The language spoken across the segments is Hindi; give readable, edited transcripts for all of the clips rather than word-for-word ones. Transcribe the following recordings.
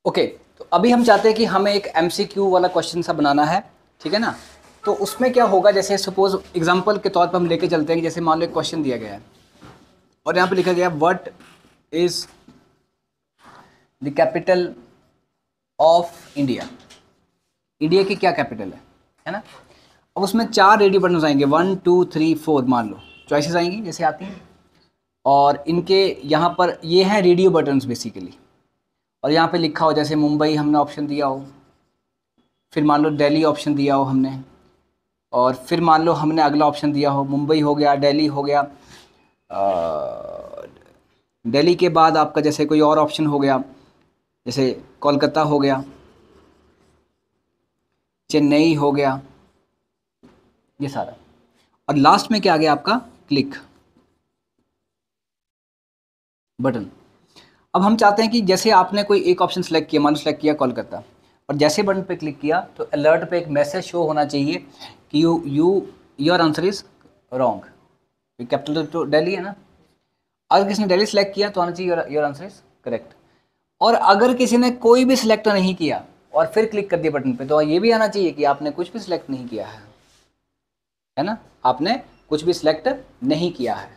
ओके, तो अभी हम चाहते हैं कि हमें एक एमसीक्यू वाला क्वेश्चन सा बनाना है, ठीक है ना। तो उसमें क्या होगा, जैसे सपोज एग्जांपल के तौर पर हम लेके चलते हैं कि जैसे मान लो एक क्वेश्चन दिया गया है और यहाँ पे लिखा गया what is the capital of India. India की क्या कैपिटल है ना। अब उसमें 4 रेडियो बटन आएंगे, 1 2 3 4 मान लो चॉइसेस आएंगी जैसे आती हैं, और इनके यहाँ पर ये हैं रेडियो बटन्स बेसिकली। और यहाँ पे लिखा हो जैसे मुंबई हमने ऑप्शन दिया हो, फिर मान लो दिल्ली ऑप्शन दिया हो हमने, और फिर मान लो हमने अगला ऑप्शन दिया हो मुंबई हो गया, दिल्ली हो गया, दिल्ली के बाद आपका जैसे कोई और ऑप्शन हो गया, जैसे कोलकाता हो गया, चेन्नई हो गया, ये सारा। और लास्ट में क्या आ गया आपका, क्लिक बटन। अब हम चाहते हैं कि जैसे आपने कोई एक ऑप्शन सेलेक्ट किया, मान लो सेलेक्ट किया कोलकाता, और जैसे बटन पे क्लिक किया तो अलर्ट पे एक मैसेज शो होना चाहिए कि your answer is wrong. Capital तो दिल्ली है ना। अगर किसी ने दिल्ली सेलेक्ट किया तो आना चाहिए योर आंसर इज करेक्ट। और अगर किसी ने कोई भी सिलेक्ट नहीं किया और फिर क्लिक कर दिया बटन पे, तो ये भी आना चाहिए कि आपने कुछ भी सिलेक्ट नहीं किया है ना, आपने कुछ भी सिलेक्ट नहीं किया है,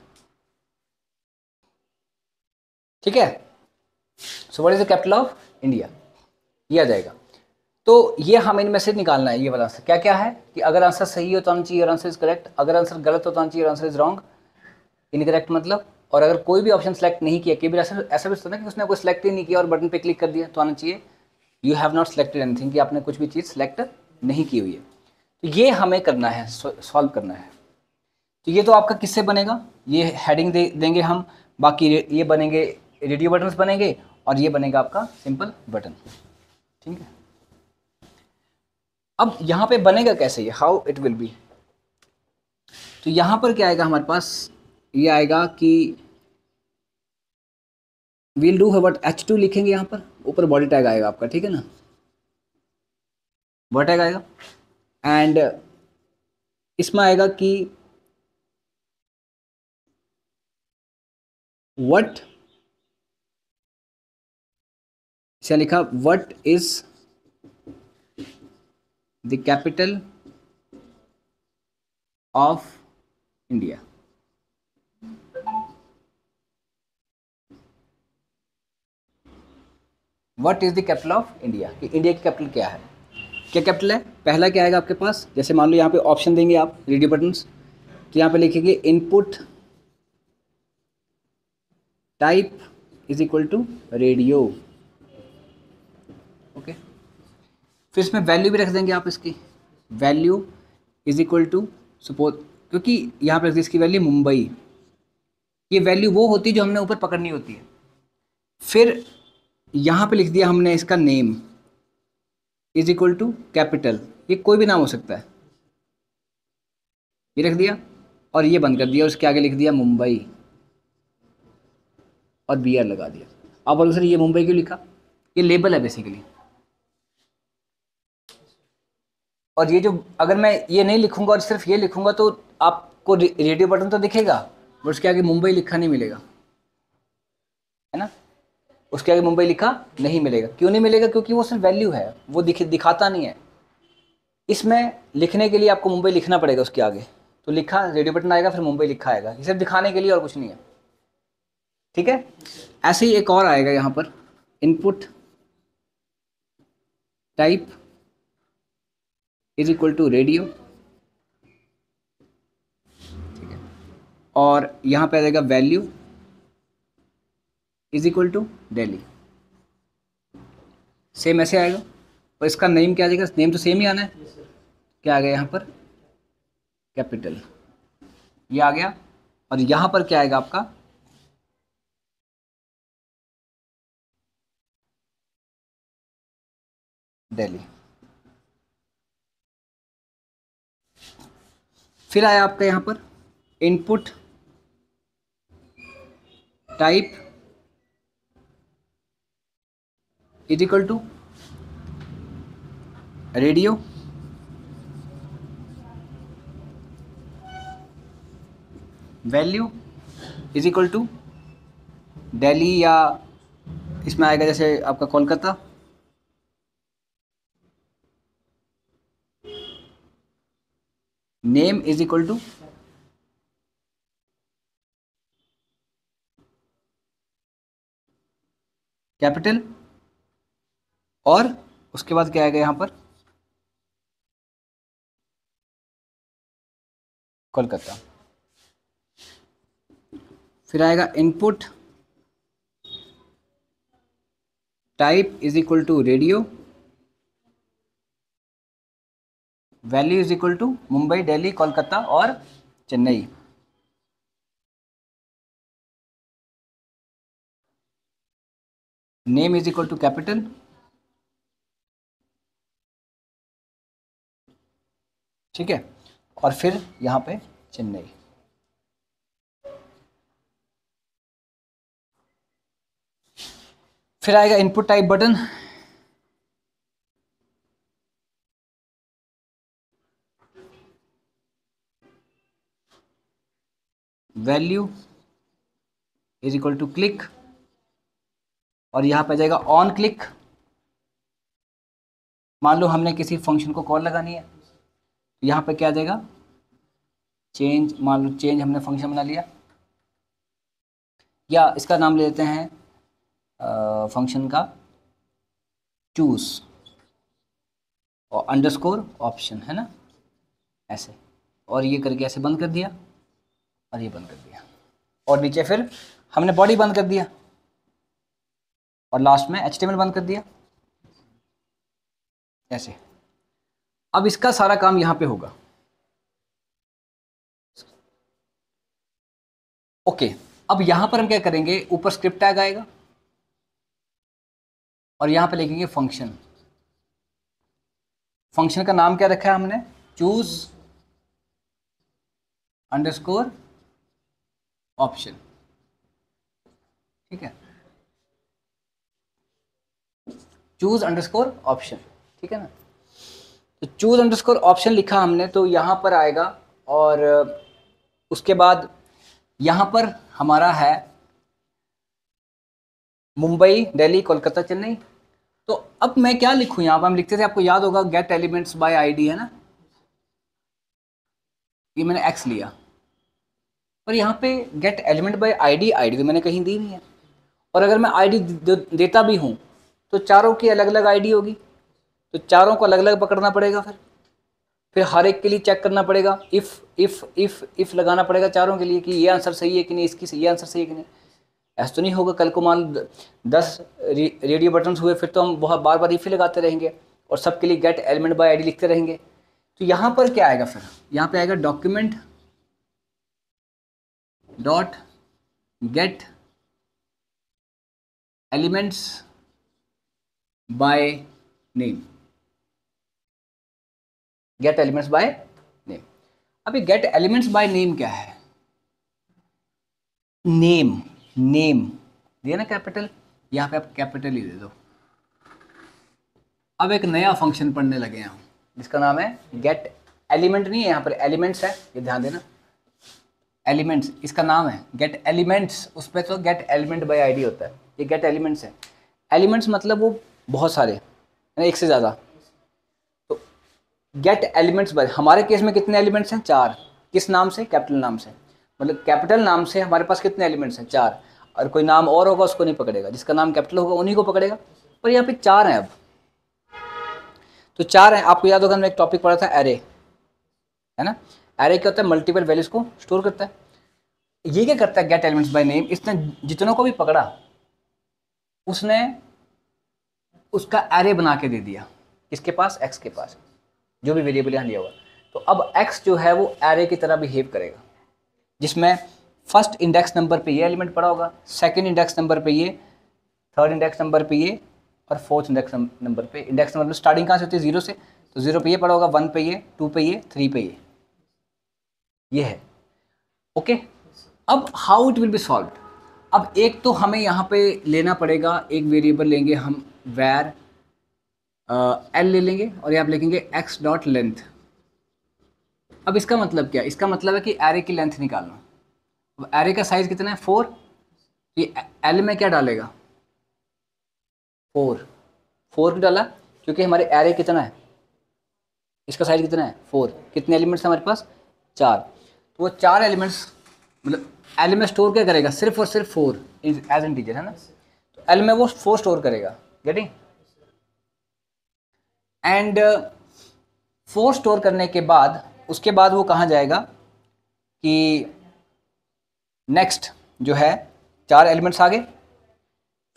ठीक है। So what is the capital of India, ये आ जाएगा। तो ये हमें इनमें से निकालना है, ये वाला आंसर क्या क्या है कि अगर आंसर सही हो तो आना चाहिए योर आंसर इज करेक्ट, अगर आंसर गलत हो तो आना चाहिए your answer is wrong, incorrect मतलब। और अगर कोई भी ऑप्शन सेलेक्ट नहीं किया, कई बार ऐसा भी होता है कि उसने कोई सिलेक्ट ही नहीं किया और बटन पे क्लिक कर दिया, तो आना चाहिए you have not selected anything, कि आपने कुछ भी चीज़ सेलेक्ट नहीं की हुई है। तो ये हमें करना है, सॉल्व करना है। तो ये तो आपका किससे बनेगा, ये हेडिंग देंगे हम, बाकी ये बनेंगे रेडियो बटन्स बनेंगे, और ये बनेगा आपका सिंपल बटन, ठीक है। अब यहाँ पे बनेगा कैसे ये, हाउ इट विल बी। तो यहाँ पर क्या आएगा हमारे पास, ये आएगा कि वील डू व्हाट H2 लिखेंगे यहाँ पर, ऊपर बॉडी टैग आएगा आपका, ठीक है ना, बॉडी टैग आएगा। एंड इसमें आएगा कि व्हाट, से लिखा what is the capital of India. What is the capital of India, कि इंडिया की कैपिटल क्या है, क्या कैपिटल है। पहला क्या आएगा आपके पास, जैसे मान लो यहाँ पे ऑप्शन देंगे आप रेडियो बटन्स, तो यहाँ पे लिखेंगे input type is equal to radio, okay. फिर इसमें वैल्यू भी रख देंगे आप, इसकी value is equal to suppose, क्योंकि यहाँ पे इसकी वैल्यू मुंबई, ये वैल्यू वो होती है जो हमने ऊपर पकड़नी होती है। फिर यहाँ पे लिख दिया हमने इसका name is equal to capital, ये कोई भी नाम हो सकता है, ये रख दिया, और ये बंद कर दिया, उसके आगे लिख दिया मुंबई और BR लगा दिया। अब बोलो सर ये मुंबई क्यों लिखा, ये लेबल है बेसिकली। और ये जो अगर मैं ये नहीं लिखूंगा और सिर्फ ये लिखूंगा तो आपको रेडियो बटन तो दिखेगा, बट उसके आगे मुंबई लिखा नहीं मिलेगा, है ना। उसके आगे मुंबई लिखा नहीं मिलेगा, क्यों नहीं मिलेगा, क्योंकि वो सिर्फ वैल्यू है, वो दिखाता नहीं है। इसमें लिखने के लिए आपको मुंबई लिखना पड़ेगा उसके आगे, तो लिखा रेडियो बटन आएगा, फिर मुंबई लिखा आएगा, ये सिर्फ दिखाने के लिए और कुछ नहीं है, ठीक है। ऐसे ही एक और आएगा यहाँ पर, input type is equal to radio, ठीक है। और यहाँ पे आ जाएगा value is equal to Delhi, same ऐसे आएगा। और इसका नेम क्या आ जाएगा, नेम तो सेम ही आना है, क्या आ गया यहाँ पर कैपिटल, ये आ गया। और यहाँ पर क्या आएगा आपका दिल्ली। फिर आया आपका यहाँ पर input type is equal to radio, value is equal to Delhi, या इसमें आएगा जैसे आपका Kolkata, name is equal to capital, और उसके बाद क्या आएगा यहाँ पर, कोलकाता। फिर आएगा input type is equal to radio, value is equal to Mumbai, Delhi, Kolkata और Chennai. Name is equal to capital, ठीक है, और फिर यहाँ पे चेन्नई। फिर आएगा input type button, value is equal to click, और यहाँ पे जाएगा ऑन क्लिक। मान लो हमने किसी फंक्शन को कॉल लगानी है, तो यहाँ पे क्या आ जाएगा, चेंज, मान लो चेंज हमने फंक्शन बना लिया, या इसका नाम ले लेते हैं फंक्शन का चूज और अंडरस्कोर ऑप्शन, है ना, ऐसे, और ये करके ऐसे बंद कर दिया और ये बंद कर दिया, और नीचे फिर हमने बॉडी बंद कर दिया और लास्ट में HTML बंद कर दिया, ऐसे। अब इसका सारा काम यहाँ पे होगा। ओके, अब यहाँ पर हम क्या करेंगे, ऊपर स्क्रिप्ट टैग आएगा और यहाँ पे लिखेंगे फंक्शन। फंक्शन का नाम क्या रखा है हमने, चूज अंडरस्कोर ऑप्शन, ठीक है, चूज अंडरस्कोर ऑप्शन, ठीक है ना। तो चूज अंडरस्कोर ऑप्शन लिखा हमने, तो यहाँ पर आएगा, और उसके बाद यहाँ पर हमारा है मुंबई, दिल्ली, कोलकाता, चेन्नई। तो अब मैं क्या लिखूँ, यहाँ पर हम लिखते थे, आपको याद होगा, गेट एलिमेंट्स बाय आईडी, है ना, ये मैंने एक्स लिया, और यहाँ पे gate element by ID, ID तो मैंने कहीं दी नहीं है, और अगर मैं आईडी देता भी हूँ तो चारों की अलग अलग आईडी होगी, तो चारों को अलग अलग पकड़ना पड़ेगा, फिर हर एक के लिए चेक करना पड़ेगा, इफ लगाना पड़ेगा चारों के लिए कि ये आंसर सही है कि नहीं, इसकी ये आंसर सही है कि नहीं। ऐसा तो नहीं होगा कल को मान 10 रेडियो बटन्स हुए, फिर तो हम बहुत बार बार इफ ही लगाते रहेंगे और सबके लिए गेट एलिमेंट बाय आईडी लिखते रहेंगे। तो यहाँ पर क्या आएगा, फिर यहाँ पे आएगा document dot gate elements by name, gate elements by name. अभी गेट एलिमेंट्स बाय नेम क्या है, नेम, नेम दिया ना कैपिटल, यहाँ पे आप कैपिटल ही दे दो। अब एक नया फंक्शन पढ़ने लगे हैं हम, जिसका नाम है गेट एलिमेंट, नहीं है यहाँ पर एलिमेंट्स है, ये ध्यान देना, एलिमेंट्स इसका नाम है, गेट एलिमेंट्स, उस पर तो गेट एलिमेंट बाय आईडी होता है, ये गेट एलिमेंट्स है। एलिमेंट्स मतलब वो बहुत सारे, एक से ज़्यादा। तो गेट एलिमेंट्स बाय, हमारे केस में कितने एलिमेंट्स हैं, 4। किस नाम से, कैपिटल नाम से, मतलब कैपिटल नाम से हमारे पास कितने एलिमेंट्स हैं, 4। और कोई नाम और होगा उसको नहीं पकड़ेगा, जिसका नाम कैपिटल होगा उन्हीं को पकड़ेगा, पर यहाँ पे 4 हैं। अब तो 4 हैं, आपको याद होगा हमने एक टॉपिक पढ़ा था एरे, है ना। एरे क्या होता है, मल्टीपल वैल्यूज को स्टोर करता है। ये क्या करता है गेट एलिमेंट्स बाय नेम, इसने जितनों को भी पकड़ा उसने उसका एरे बना के दे दिया, किसके पास, एक्स के पास, जो भी वेरिएबल यहाँ लिया हुआ। तो अब एक्स जो है वो एरे की तरह बिहेव करेगा, जिसमें फर्स्ट इंडेक्स नंबर पे ये एलिमेंट पड़ा होगा, सेकंड इंडेक्स नंबर पे ये, थर्ड इंडेक्स नंबर पे ये, और फोर्थ इंडेक्स नंबर पे। इंडेक्स नंबर स्टार्टिंग कहाँ से होती है, 0 से, तो 0 पे ये पड़ा होगा, 1 पे ये, 2 पे ये, 3 पे ये है। ओके, अब how it will be solve. अब एक तो हमें यहाँ पे लेना पड़ेगा, एक वेरिएबल लेंगे हम वैर एल ले लेंगे, और यहाँ पे लिखेंगे एक्स डॉट लेंथ। अब इसका मतलब क्या है, इसका मतलब है कि एरे की लेंथ निकालना। अब एरे का साइज कितना है, 4, ये एल में क्या डालेगा, 4 क्यों डाला, क्योंकि हमारे एरे कितना है, इसका साइज कितना है 4। कितने एलिमेंट्स हैं हमारे पास 4। तो वो 4 एलिमेंट्स मतलब एल में स्टोर क्या करेगा सिर्फ और सिर्फ 4 एज इंटीजर है ना। तो एल में वो 4 स्टोर करेगा, गेटिंग। एंड 4 स्टोर करने के बाद उसके बाद वो कहाँ जाएगा कि नेक्स्ट जो है 4 एलिमेंट्स आ गए,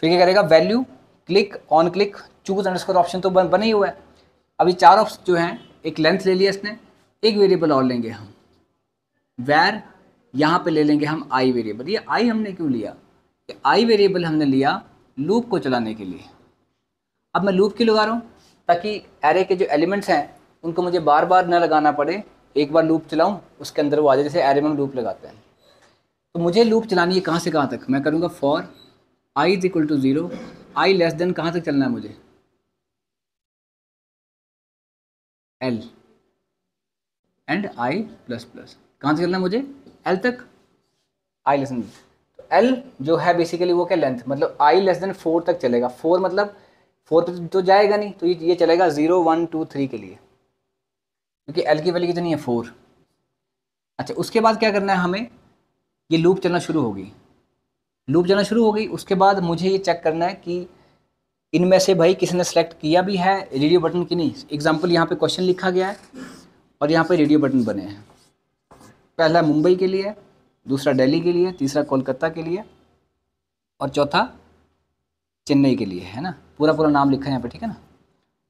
फिर क्या करेगा value click on click choose underscore option तो बना ही हुआ है। अभी 4 ऑप्शन जो हैं एक लेंथ ले लिया इसने, एक वेरिएबल और लेंगे हम वैर, यहाँ पे ले लेंगे हम आई वेरिएबल। ये आई हमने क्यों लिया, आई वेरिएबल हमने लिया लूप को चलाने के लिए। अब मैं लूप क्यों लगा रहा हूँ, ताकि एरे के जो एलिमेंट्स हैं उनको मुझे बार बार न लगाना पड़े, एक बार लूप चलाऊँ उसके अंदर वो आ जाए, जैसे एरे में हम लूप लगाते हैं। तो मुझे लूप चलानी है कहाँ से कहाँ तक, मैं करूँगा for I is equal to 0, I less than कहाँ तक चलना है मुझे L, and I plus plus कहाँ तक चलना है मुझे एल तक, आई लेस देन। तो एल जो है बेसिकली वो क्या लेंथ, मतलब आई लेस देन 4 तक चलेगा। 4 मतलब 4 पे तो जाएगा नहीं, तो ये चलेगा 0 1 2 3 के लिए, क्योंकि एल की वैल्यू कितनी है 4। अच्छा उसके बाद क्या करना है हमें, ये लूप चलना शुरू होगी, लूप चलना शुरू हो गई। उसके बाद मुझे ये चेक करना है कि इनमें से भाई किसी ने सेलेक्ट किया भी है रेडियो बटन की नहीं। एग्जाम्पल यहाँ पे क्वेश्चन लिखा गया है और यहाँ पे रेडियो बटन बने हैं। पहला मुंबई के लिए, दूसरा दिल्ली के लिए, तीसरा कोलकाता के लिए और चौथा चेन्नई के लिए, है ना। पूरा पूरा नाम लिखा है यहाँ पे, ठीक है ना।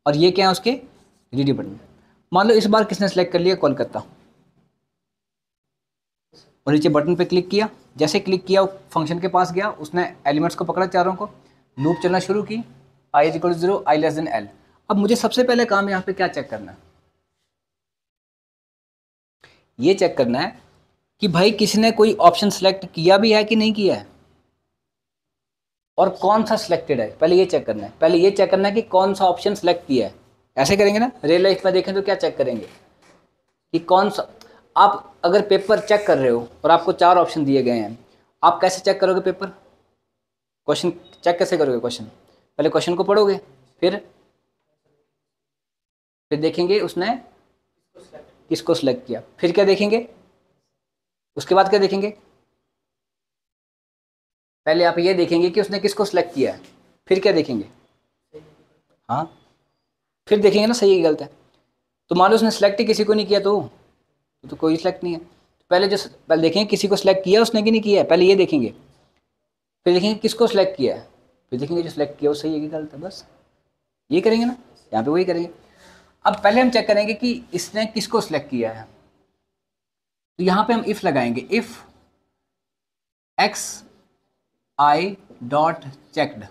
और ये क्या है उसके रेडियो बटन। मान लो इस बार किसने सेलेक्ट कर लिया कोलकाता, और नीचे बटन पे क्लिक किया, जैसे क्लिक किया फंक्शन के पास गया, उसने एलिमेंट्स को पकड़ा चारों को, लूप चलना शुरू की, I is equal to 0 I less than L. अब मुझे सबसे पहले काम यहाँ पे क्या चेक करना है, ये चेक करना है कि भाई किसी ने कोई ऑप्शन सेलेक्ट किया भी है कि नहीं किया है, और कौन सा सिलेक्टेड है, पहले ये चेक करना है। पहले ये चेक करना है कि कौन सा ऑप्शन सेलेक्ट किया है। ऐसे करेंगे ना, रियल लाइफ में देखें तो क्या चेक करेंगे कि कौन सा, आप अगर पेपर चेक कर रहे हो और आपको 4 ऑप्शन दिए गए हैं, आप कैसे चेक करोगे पेपर, क्वेश्चन चेक कैसे करोगे क्वेश्चन, पहले क्वेश्चन को पढ़ोगे, फिर देखेंगे उसने किसको सिलेक्ट किया, फिर क्या देखेंगे, उसके बाद क्या देखेंगे, पहले आप ये देखेंगे कि उसने किसको सिलेक्ट किया है, फिर क्या देखेंगे, हाँ फिर देखेंगे ना सही है कि गलत है। तो मान लो उसने सेलेक्ट ही किसी को नहीं किया तो कोई सिलेक्ट नहीं है। तो पहले देखेंगे किसी को सिलेक्ट किया उसने कि नहीं किया है, पहले ये देखेंगे, फिर देखेंगे किसको सिलेक्ट किया है, फिर देखेंगे जो सिलेक्ट किया वो सही है कि गलत है। बस ये करेंगे ना, यहाँ पे वही करेंगे। अब पहले हम चेक करेंगे कि इसने किसको सिलेक्ट किया है, तो यहाँ पे हम इफ लगाएंगे, if X I dot checked,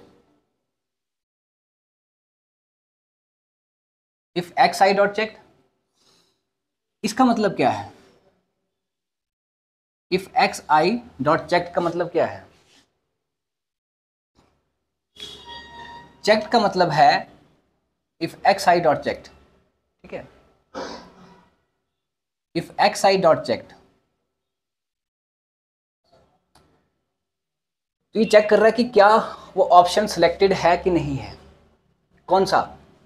if X I dot checked, इसका मतलब क्या है, if X I dot checked का मतलब क्या है, चेक्ड का मतलब है if X I dot checked, ठीक है। If X I dot checked, तो ये चेक कर रहा है कि क्या वो ऑप्शन सिलेक्टेड है कि नहीं है। कौन सा,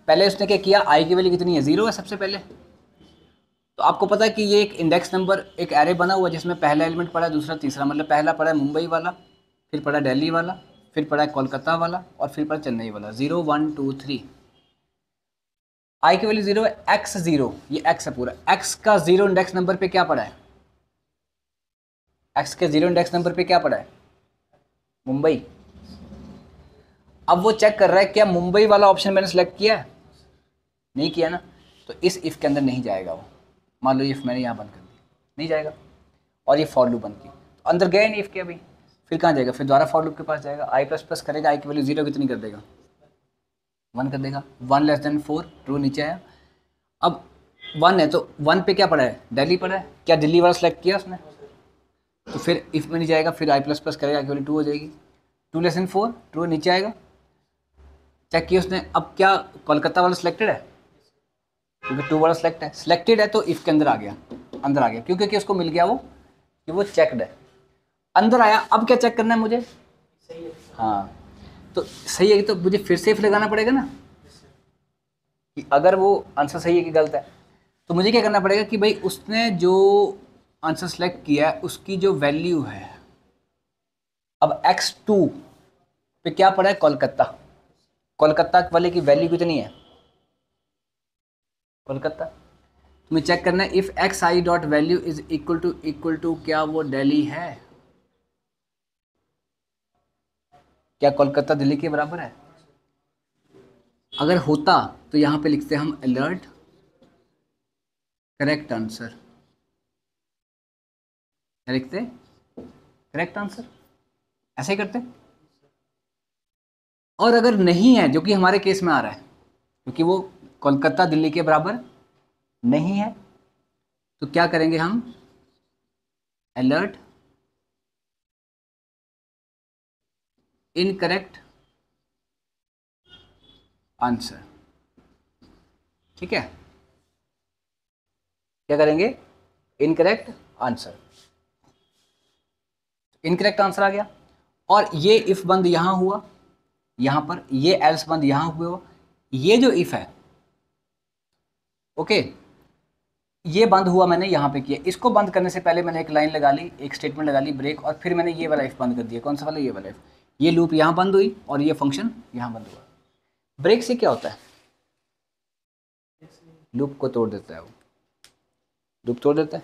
पहले उसने क्या किया, आई की वैल्यू कितनी है 0 है सबसे पहले। तो आपको पता है कि ये एक इंडेक्स नंबर एक एरे बना हुआ है जिसमें पहला एलिमेंट पड़ा है, दूसरा तीसरा, मतलब पहला पड़ा है मुंबई वाला, फिर पड़ा दिल्ली वाला, फिर पड़ा है कोलकाता वाला, और फिर पड़ा चेन्नई वाला, 0 1 2 3। आई की वैल्यू 0 है, एक्स 0, ये एक्स है पूरा, एक्स का 0 इंडेक्स नंबर पे क्या पड़ा है, एक्स के 0 इंडेक्स नंबर पे क्या पड़ा है मुंबई। अब वो चेक कर रहा है क्या मुंबई वाला ऑप्शन मैंने सेलेक्ट किया है, नहीं किया ना, तो इस इफ के अंदर नहीं जाएगा वो। मान लो इफ मैंने यहाँ बंद कर दी, नहीं जाएगा, और ये फॉर लूप बंद की, तो अंदर गए नहीं इफ के, अभी फिर कहाँ जाएगा, फिर दोबारा फॉर लूप के पास जाएगा, आई प्लस प्लस करेगा, आई की वैल्यू 0 कितनी कर देगा 1 कर देगा, 1 लेस देन 4 ट्रू नीचे आया। अब 1 है तो 1 पे क्या पड़ा है, दिल्ली पड़ा है, क्या दिल्ली वाला सेलेक्ट किया उसने, तो फिर इफ में नहीं जाएगा, फिर आई प्लस प्लस करेगा, आई की वैल्यू 2 हो जाएगी, 2 लेस देन 4 ट्रू नीचे आएगा। चेक किया उसने, अब क्या कोलकाता वाला सिलेक्टेड है, क्योंकि 2 वाला सेलेक्ट है, सिलेक्टेड है तो इफ के अंदर आ गया, अंदर आ गया, क्योंकि उसको मिल गया वो कि वो चेक्ड है, अंदर आया। अब क्या चेक करना है मुझे, सही है, हाँ तो सही है, तो मुझे फिर से इफ लगाना पड़ेगा ना, कि अगर वो आंसर सही है कि गलत है। तो मुझे क्या करना पड़ेगा कि भाई उसने जो आंसर सेलेक्ट किया है उसकी जो वैल्यू है, अब x2 पे क्या पड़ा है, कोलकाता, कोलकाता वाले की वैल्यू कितनी है, कोलकाता। तुम्हें चेक करना है if X I dot value is equal to क्या वो दिल्ली है, क्या कोलकाता दिल्ली के बराबर है। अगर होता तो यहां पे लिखते हम अलर्ट करेक्ट आंसर, क्या लिखते, करेक्ट आंसर, ऐसे ही करते। और अगर नहीं है, जो कि हमारे केस में आ रहा है क्योंकि वो कोलकाता दिल्ली के बराबर नहीं है, तो क्या करेंगे हम, अलर्ट इनकरेक्ट आंसर, ठीक है, क्या करेंगे, इनकरेक्ट आंसर, इनकरेक्ट आंसर आ गया। और ये इफ बंद यहां हुआ, यहां पर ये एल्स बंद यहां हुआ, ये जो इफ है, ओके, ये बंद हुआ मैंने यहां पे किया, इसको बंद करने से पहले मैंने एक लाइन लगा ली, एक स्टेटमेंट लगा ली ब्रेक, और फिर मैंने ये वाला इफ बंद कर दिया, कौन सा वाला, ये वाला इफ, ये लूप यहां बंद हुई और ये फंक्शन यहां बंद हुआ। ब्रेक से क्या होता है, लूप को तोड़ देता है, वो लूप तोड़ देता है,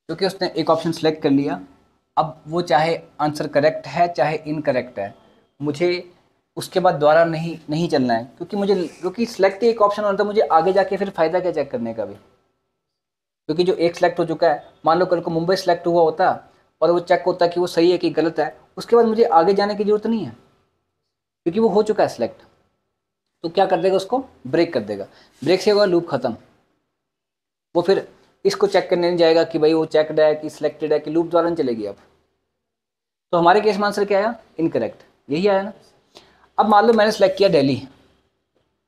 क्योंकि उसने एक ऑप्शन सेलेक्ट कर लिया, अब वो चाहे आंसर करेक्ट है चाहे इनकरेक्ट है, मुझे उसके बाद दोबारा नहीं चलना है, क्योंकि सिलेक्ट एक ऑप्शन होता है, मुझे आगे जाके फिर फ़ायदा क्या चेक करने का भी, क्योंकि जो एक सिलेक्ट हो चुका है, मान लो कल को मुंबई सेलेक्ट हुआ होता और वो चेक होता कि वो सही है कि गलत है, उसके बाद मुझे आगे जाने की जरूरत नहीं है क्योंकि वो हो चुका है सिलेक्ट। तो क्या कर देगा, उसको ब्रेक कर देगा, ब्रेक से होगा लूप खत्म, वो फिर इसको चेक करने नहीं जाएगा कि भाई वो चेकड है कि सिलेक्टेड है, कि लूप द्वारा नहीं चलेगी अब। तो हमारे केस में आंसर क्या आया, इनकरेक्ट, यही आया ना। अब मान लो मैंने सेलेक्ट किया दिल्ली,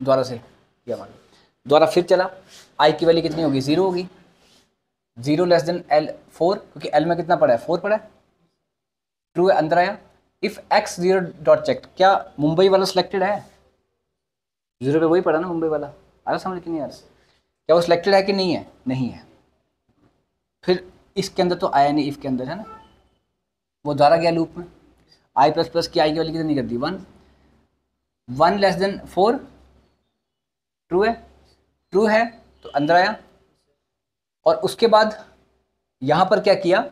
दोबारा से किया, मान लो दोबारा फिर चला, आई की वैल्यू कितनी होगी, 0 होगी, 0 लेस देन एल 4, क्योंकि एल में कितना पड़ा है, 4 पड़ा है, ट्रू है, अंदर आया। इफ एक्स 0 डॉट चेक, क्या मुंबई वाला सिलेक्टेड है, 0 पे वही पड़ा ना मुंबई वाला, आ रहा समझ कि नहीं आ रहा, क्या वो सिलेक्टेड है कि नहीं है, नहीं है, फिर इसके अंदर तो आया नहीं, इफ के अंदर है ना, वो दोबारा गया लूप में, आई प्लस प्लस की आई की वैल्यू कितनी कर दी, 1, 1 लेस देन 4, ट्रू है, ट्रू है, तो अंदर आया, और उसके बाद यहां पर क्या किया,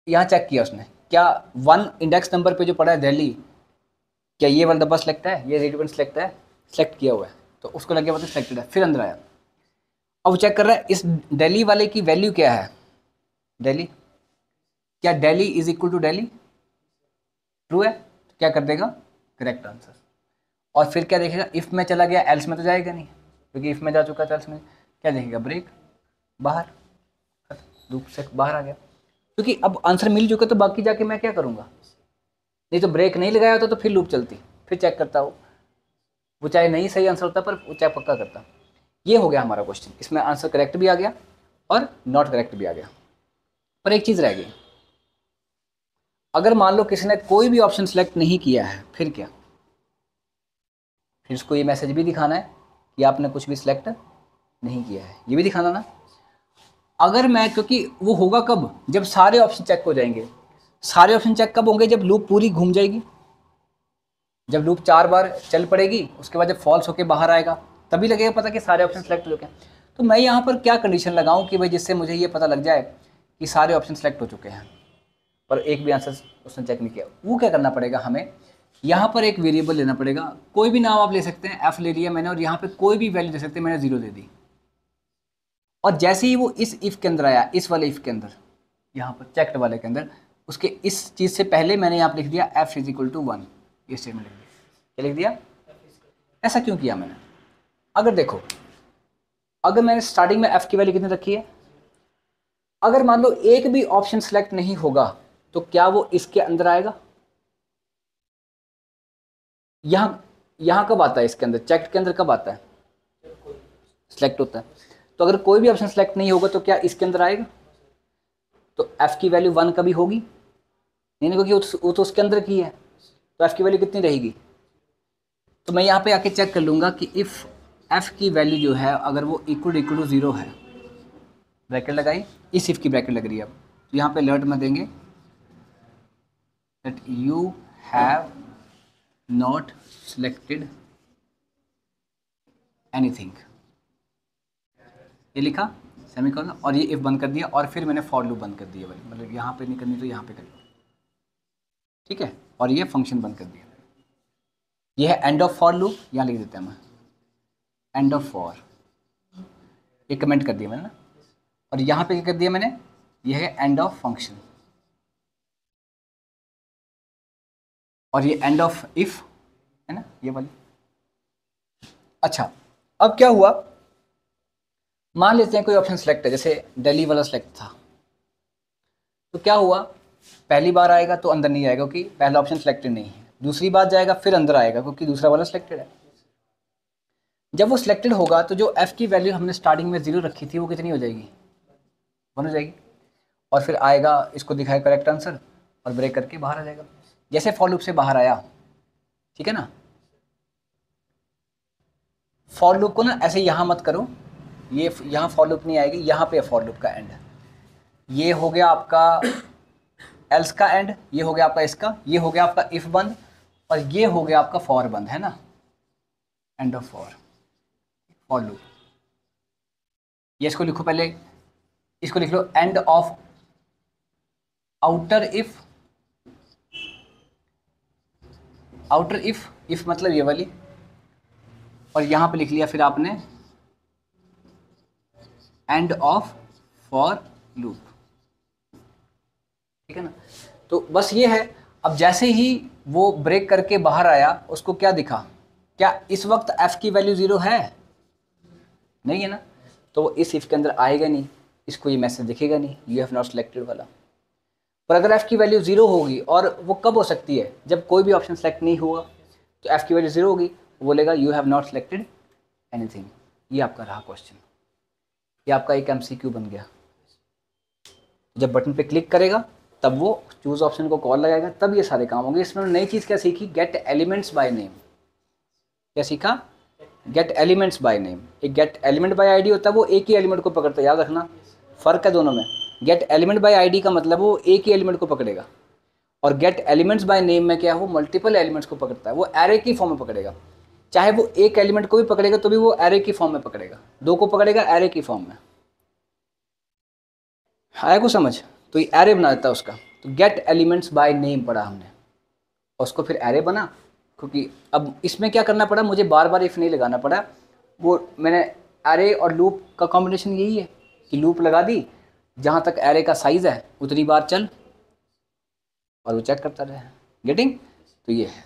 यहां चेक किया उसने, क्या 1 इंडेक्स नंबर पे जो पड़ा है दिल्ली, क्या ये वाला डब्बा सेलेक्ट है, ये रेडियन सेलेक्ट है, सेलेक्ट किया हुआ है, तो उसको लग गया मतलब सेलेक्टेड है, फिर अंदर आया, अब चेक कर रहा है इस दिल्ली वाले की वैल्यू क्या है, दिल्ली, क्या Delhi is equal to Delhi, true है, तो क्या कर देगा, करेक्ट आंसर। और फिर क्या देखेगा, इफ में चला गया, एल्स में तो जाएगा नहीं, क्योंकि इफ में जा चुका है, एल्स में क्या देखेगा, ब्रेक, बाहर, लूप से बाहर आ गया, क्योंकि अब आंसर मिल चुका, तो बाकी जाके मैं क्या करूंगा, नहीं तो ब्रेक नहीं लगाया होता तो फिर लूप चलती, फिर चेक करता वो चाहे नहीं सही आंसर होता पर वो चेक पक्का करता। ये हो गया हमारा क्वेश्चन, इसमें आंसर करेक्ट भी आ गया और नॉट करेक्ट भी आ गया, पर एक चीज़ रह गई, अगर मान लो किसी ने कोई भी ऑप्शन सेलेक्ट नहीं किया है, फिर क्या, फिर उसको ये मैसेज भी दिखाना है कि आपने कुछ भी सिलेक्ट नहीं किया है, ये भी दिखाना ना। अगर मैं, क्योंकि वो होगा कब, जब सारे ऑप्शन चेक हो जाएंगे, सारे ऑप्शन चेक कब होंगे, जब लूप पूरी घूम जाएगी, जब लूप 4 बार चल पड़ेगी, उसके बाद जब फॉल्स होके बाहर आएगा, तभी लगेगा पता कि सारे ऑप्शन सेलेक्ट हो चुके हैं। तो मैं यहाँ पर क्या कंडीशन लगाऊं कि भाई जिससे मुझे ये पता लग जाए कि सारे ऑप्शन सेलेक्ट हो चुके हैं पर एक भी आंसर उसने चेक नहीं किया, वो क्या करना पड़ेगा, हमें यहाँ पर एक वेरिएबल लेना पड़ेगा, कोई भी नाम आप ले सकते हैं, एफ ले लिया मैंने, और यहाँ पे कोई भी वैल्यू दे सकते हैं, मैंने 0 दे दी, और जैसे ही वो इस इफ के अंदर आया, इस वाले इफ के अंदर, यहाँ पर चेक्ड वाले के अंदर, उसके इस चीज़ से पहले मैंने यहाँ पर लिख दिया एफ इज इक्वल टू 1, ये स्टेटमेंट लिख दिया, क्या लिख दिया, ऐसा क्यों किया मैंने, अगर देखो, अगर मैंने स्टार्टिंग में एफ की वैल्यू कितनी रखी है, अगर मान लो एक भी ऑप्शन सेलेक्ट नहीं होगा तो क्या वो इसके अंदर आएगा, यहां कब आता है, इसके अंदर चेक के अंदर कब आता है, सिलेक्ट होता है, तो अगर कोई भी ऑप्शन सेलेक्ट नहीं होगा तो क्या इसके अंदर आएगा, तो एफ की वैल्यू 1 कभी होगी नहीं, क्योंकि वो तो उसके अंदर की है, तो एफ की वैल्यू कितनी रहेगी, तो मैं यहाँ पे आके चेक कर लूंगा कि इफ एफ की वैल्यू जो है अगर वो इक्वल टू 0 है, ब्रैकेट लगाई, इस इफ की ब्रैकेट लग रही है, अब तो यहाँ पे अलर्ट में देंगे that you have not selected anything, ये लिखा सेमीकोलन, और ये इफ बंद कर दिया, और फिर मैंने फॉर लूप बंद कर दिया भाई, मतलब यहाँ पे नहीं करनी तो यहाँ पे कर लो, ठीक है, और ये फंक्शन बंद कर दिया। ये है एंड ऑफ फॉर लूप, यहाँ लिख देते हैं हम एंड ऑफ फॉर, ये कमेंट कर दिया मैंने ना, और यहाँ पे क्या कर दिया मैंने, ये है एंड ऑफ फंक्शन, और ये एंड ऑफ इफ है ना, ये वाली। अच्छा, अब क्या हुआ, मान लेते हैं कोई ऑप्शन सेलेक्ट है, जैसे दिल्ली वाला सेलेक्ट था, तो क्या हुआ, पहली बार आएगा तो अंदर नहीं आएगा क्योंकि पहला ऑप्शन सेलेक्टेड नहीं है, दूसरी बार जाएगा फिर अंदर आएगा क्योंकि दूसरा वाला सिलेक्टेड है। जब वो सिलेक्टेड होगा तो जो एफ की वैल्यू हमने स्टार्टिंग में 0 रखी थी वो कितनी हो जाएगी, 1 हो जाएगी, और फिर आएगा, इसको दिखाए करेक्ट आंसर और ब्रेक करके बाहर आ जाएगा, जैसे फॉर लूप से बाहर आया, ठीक है ना। फॉर लूप को ना ऐसे यहाँ मत करो, ये यहाँ फॉर लूप नहीं आएगी, यहाँ पे फॉर लूप का एंड, ये हो गया आपका एल्स का एंड, ये हो गया आपका इसका, ये हो गया आपका इफ बंद, और ये हो गया आपका फॉर बंद, है ना, एंड ऑफ फॉर लूप। ये इसको लिखो पहले, इसको लिख लो end of outer if, outer if मतलब ये वाली, और यहां पे लिख लिया फिर आपने एंड ऑफ फॉर लूप, ठीक है ना। तो बस ये है, अब जैसे ही वो ब्रेक करके बाहर आया उसको क्या दिखा, क्या इस वक्त एफ की वैल्यू 0 है, नहीं है ना, तो वो इस इफ के अंदर आएगा नहीं, इसको ये मैसेज दिखेगा नहीं, यू हैव नॉट सिलेक्टेड वाला। पर अगर एफ की वैल्यू 0 होगी, और वो कब हो सकती है, जब कोई भी ऑप्शन सेलेक्ट नहीं हुआ, तो एफ की वैल्यू 0 होगी, वो बोलेगा you have not selected anything. ये आपका रहा क्वेश्चन, ये आपका एक एमसीक्यू बन गया। जब बटन पे क्लिक करेगा तब वो चूज ऑप्शन को कॉल लगाएगा, तब ये सारे काम होंगे। इसमें नई चीज़ क्या सीखी, गेट एलिमेंट्स बाय नेम। क्या सीखा, गेट एलिमेंट्स बाय नेम। एक गेट एलिमेंट बाय आईडी होता है, वो एक ही एलिमेंट को पकड़ता है, याद रखना, फ़र्क है दोनों में। गेट एलिमेंट बाय आईडी का मतलब वो एक ही एलिमेंट को पकड़ेगा, और गेट एलिमेंट्स बाय नेम में क्या है, वो मल्टीपल एलिमेंट्स को पकड़ता है, वो एरे की फॉर्म में पकड़ेगा। चाहे वो एक एलिमेंट को भी पकड़ेगा तो भी वो एरे की फॉर्म में पकड़ेगा, दो को पकड़ेगा एरे की फॉर्म में। आया को समझ, तो ये एरे बना देता है उसका। तो गेट एलिमेंट्स बाय नेम पढ़ा हमने, और उसको फिर एरे बना, क्योंकि अब इसमें क्या करना पड़ा, मुझे बार बार इफ नहीं लगाना पड़ा, वो मैंने एरे और लूप का कॉम्बिनेशन यही है कि लूप लगा दी, जहाँ तक एरे का साइज़ है उतनी बार चल, और वो चेक करता रहे। गेटिंग, तो ये है।